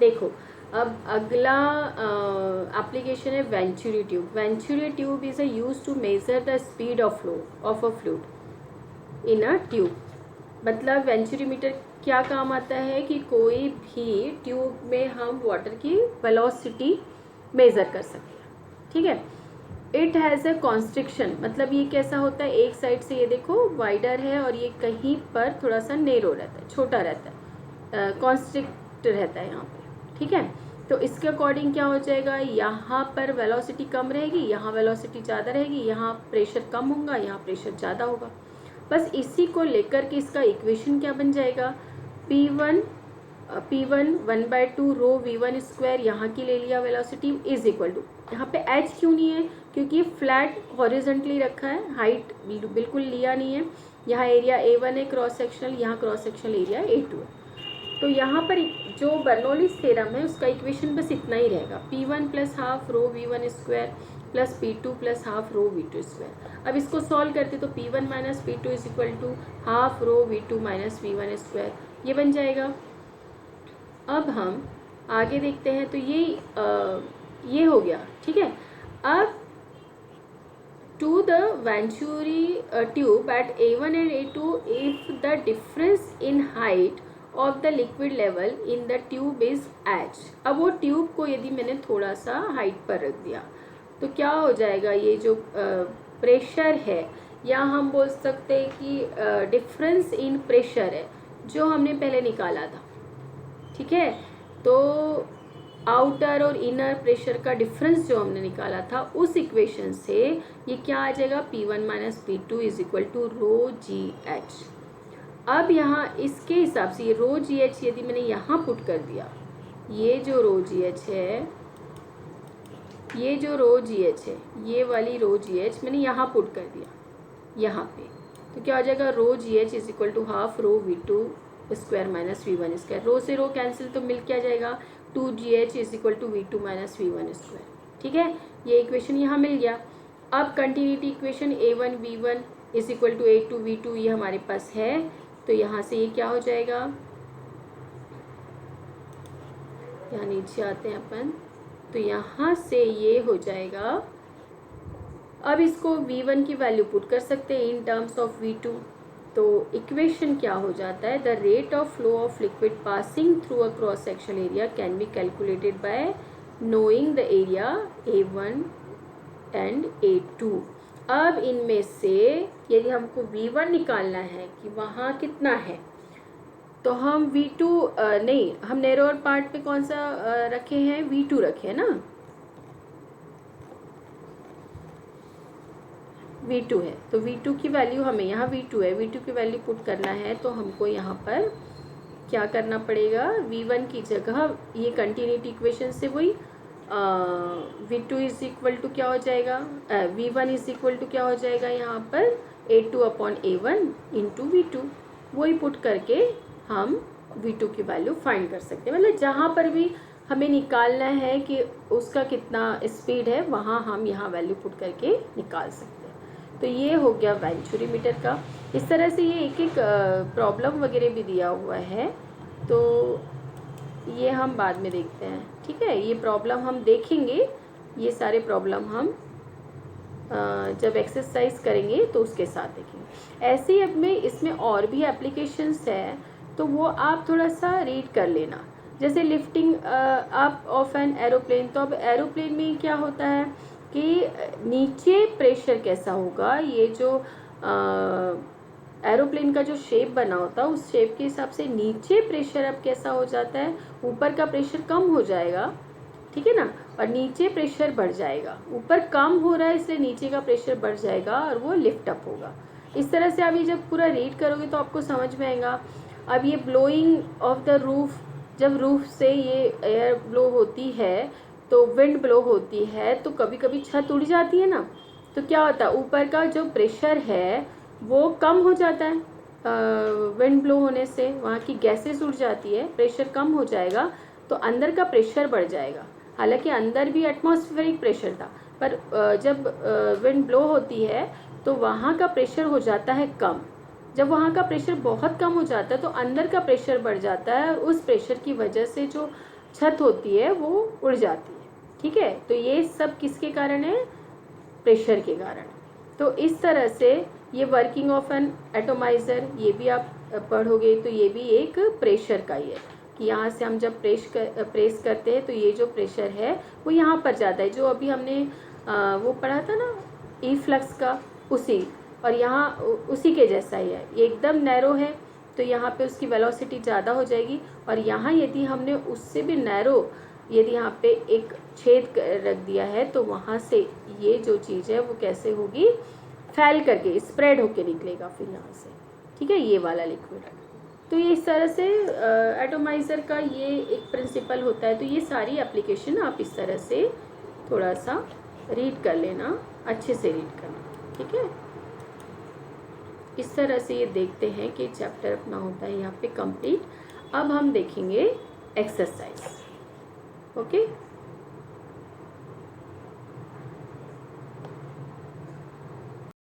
देखो अब अगला एप्लीकेशन है venturi tube. Venturi tube is use to measure the speed of flow of a fluid in a tube. मतलब venturimeter क्या काम आता है कि कोई भी ट्यूब में हम वाटर की वेलोसिटी मेज़र कर सकें, ठीक है। इट हैज़ अ कॉन्स्ट्रिक्शन, मतलब ये कैसा होता है, एक साइड से ये देखो वाइडर है और ये कहीं पर थोड़ा सा नेरो रहता है, छोटा रहता है, कॉन्स्ट्रिक्ट रहता है यहाँ पे, ठीक है। तो इसके अकॉर्डिंग क्या हो जाएगा, यहाँ पर वेलोसिटी कम रहेगी, यहाँ वेलोसिटी ज़्यादा रहेगी, यहाँ प्रेशर कम होगा, यहाँ प्रेशर ज़्यादा होगा। बस इसी को लेकर के इसका इक्वेशन क्या बन जाएगा, P1 1/2 रो V1 स्क्वायर, यहाँ की ले लिया वेलोसिटी, इज इक्वल टू, यहाँ पे h क्यों नहीं है, क्योंकि फ्लैट हॉरिजेंटली रखा है, हाइट बिल्कुल लिया नहीं है। यहाँ एरिया A1 है क्रॉस सेक्शनल, यहाँ क्रॉस सेक्शनल एरिया A2 है। तो यहाँ पर जो बर्नौलीज थ्योरम है उसका इक्वेशन बस इतना ही रहेगा, P1 plus half rho V1 square plus P2 plus half rho V2 square. अब इसको सॉल्व करते तो P1 minus P2 is equal to half rho V2 minus V1 square, ये बन जाएगा। अब हम आगे देखते हैं, तो ये हो गया, ठीक है। अब to the venturi tube at A1 and A2 if the difference in height of the liquid level in the tube is h। अब वो ट्यूब को यदि मैंने थोड़ा सा हाइट पर रख दिया तो क्या हो जाएगा, ये जो प्रेशर है, या हम बोल सकते हैं कि डिफरेंस इन प्रेशर है जो हमने पहले निकाला था, ठीक है। तो आउटर और इनर प्रेशर का डिफरेंस जो हमने निकाला था उस इक्वेशन से ये क्या आ जाएगा, P1 minus P2 is equal to rho ji h. अब यहाँ इसके हिसाब से ये रो जी एच यदि मैंने यहाँ पुट कर दिया, ये जो रो जी एच है, ये जो रो जी एच है, ये वाली रो जी एच मैंने यहाँ पुट कर दिया यहाँ पे, तो क्या हो जाएगा, rho ji H is equal to half rho V2 square minus V1 square. Rho से रो कैंसिल तो मिल क्या जाएगा, 2GH is equal to V2 minus V1 square, ठीक है। ये इक्वेशन यहाँ मिल गया। अब continuity equation A1 V1 is equal to A2 V2 ये हमारे पास है, तो यहाँ से ये क्या हो जाएगा, यहाँ नीचे आते हैं अपन, तो यहाँ से ये हो जाएगा। अब इसको V1 की वैल्यू पुट कर सकते हैं इन टर्म्स ऑफ V2, तो इक्वेशन क्या हो जाता है, the rate of flow of liquid passing through a cross sectional area can be calculated by knowing the area A1 and A2। अब इनमें से यदि हमको V1 निकालना है कि वहाँ कितना है, तो हम V2 नहीं, हम नैरोअर पार्ट पे कौन सा रखे हैं, V2 रखे हैं ना, V2 है, तो V2 की वैल्यू हमें यहाँ V2 है, V2 की वैल्यू पुट करना है, तो हमको यहाँ पर क्या करना पड़ेगा, V1 की जगह ये कंटिन्यूटी इक्वेशन से वही V2 इज इक्वल टू क्या हो जाएगा, V1 इज इक्वल टू क्या हो जाएगा यहाँ पर A2 upon A1 into V2, वही पुट करके हम V2 की वैल्यू फाइंड कर सकते हैं। मतलब जहाँ पर भी हमें निकालना है कि उसका कितना स्पीड है, वहाँ हम यहाँ वैल्यू पुट करके निकाल सकते हैं। तो ये हो गया वेंचुरीमीटर का। इस तरह से ये एक एक प्रॉब्लम वगैरह भी दिया हुआ है, तो ये हम बाद में देखते हैं, ठीक है। ये प्रॉब्लम हम देखेंगे, ये सारे प्रॉब्लम हम जब एक्सरसाइज करेंगे तो उसके साथ देखेंगे। ऐसे ही अब में इसमें और भी एप्लीकेशंस है, तो वो आप थोड़ा सा रीड कर लेना। जैसे lifting up of an aeroplane, तो अब एरोप्लेन में क्या होता है कि नीचे प्रेशर कैसा होगा, ये जो एरोप्लेन का जो शेप बना होता है उस शेप के हिसाब से नीचे प्रेशर अब कैसा हो जाता है, ऊपर का प्रेशर कम हो जाएगा, ठीक है ना, और नीचे प्रेशर बढ़ जाएगा। ऊपर कम हो रहा है इसलिए नीचे का प्रेशर बढ़ जाएगा और वो लिफ्ट अप होगा। इस तरह से आप ये जब पूरा रीड करोगे तो आपको समझ में आएगा। अब ये ब्लोइंग ऑफ द रूफ, जब रूफ से ये एयर ब्लो होती है तो विंड ब्लो होती है, तो कभी कभी छत उड़ जाती है ना, तो क्या होता है, ऊपर का जो प्रेशर है वो कम हो जाता है, विंड ब्लो होने से वहाँ की गैसेस उड़ जाती है, प्रेशर कम हो जाएगा, तो अंदर का प्रेशर बढ़ जाएगा। हालांकि अंदर भी एटमॉस्फेरिक प्रेशर था, पर जब विंड ब्लो होती है तो वहाँ का प्रेशर हो जाता है कम। जब वहाँ का प्रेशर बहुत कम हो जाता है तो अंदर का प्रेशर बढ़ जाता है, और उस प्रेशर की वजह से जो छत होती है वो उड़ जाती है। ठीक है, तो ये सब किसके कारण है? प्रेशर के कारण। तो इस तरह से ये वर्किंग ऑफ एन एटोमाइज़र, ये भी आप पढ़ोगे, तो ये भी एक प्रेशर का ही है कि यहाँ से हम जब प्रेस करते हैं तो ये जो प्रेशर है वो यहाँ पर जाता है, जो अभी हमने वो पढ़ा था ना ई फ्लक्स का, उसी, और यहाँ उसी के जैसा ही है। ये एकदम नैरो है तो यहाँ पे उसकी वेलोसिटी ज़्यादा हो जाएगी, और यहाँ यदि हमने उससे भी नैरो यदि यहाँ पे एक छेद रख दिया है तो वहाँ से ये जो चीज़ है वो कैसे होगी? फैल करके स्प्रेड होके निकलेगा फिर यहाँ से। ठीक है, ये वाला लिक्विड। तो ये इस तरह से एटोमाइज़र का ये एक प्रिंसिपल होता है। तो ये सारी एप्लीकेशन आप इस तरह से थोड़ा सा रीड कर लेना, अच्छे से रीड करना। ठीक है, इस तरह से ये देखते हैं कि चैप्टर अपना होता है यहाँ पे कंप्लीट। अब हम देखेंगे एक्सरसाइज। ओके।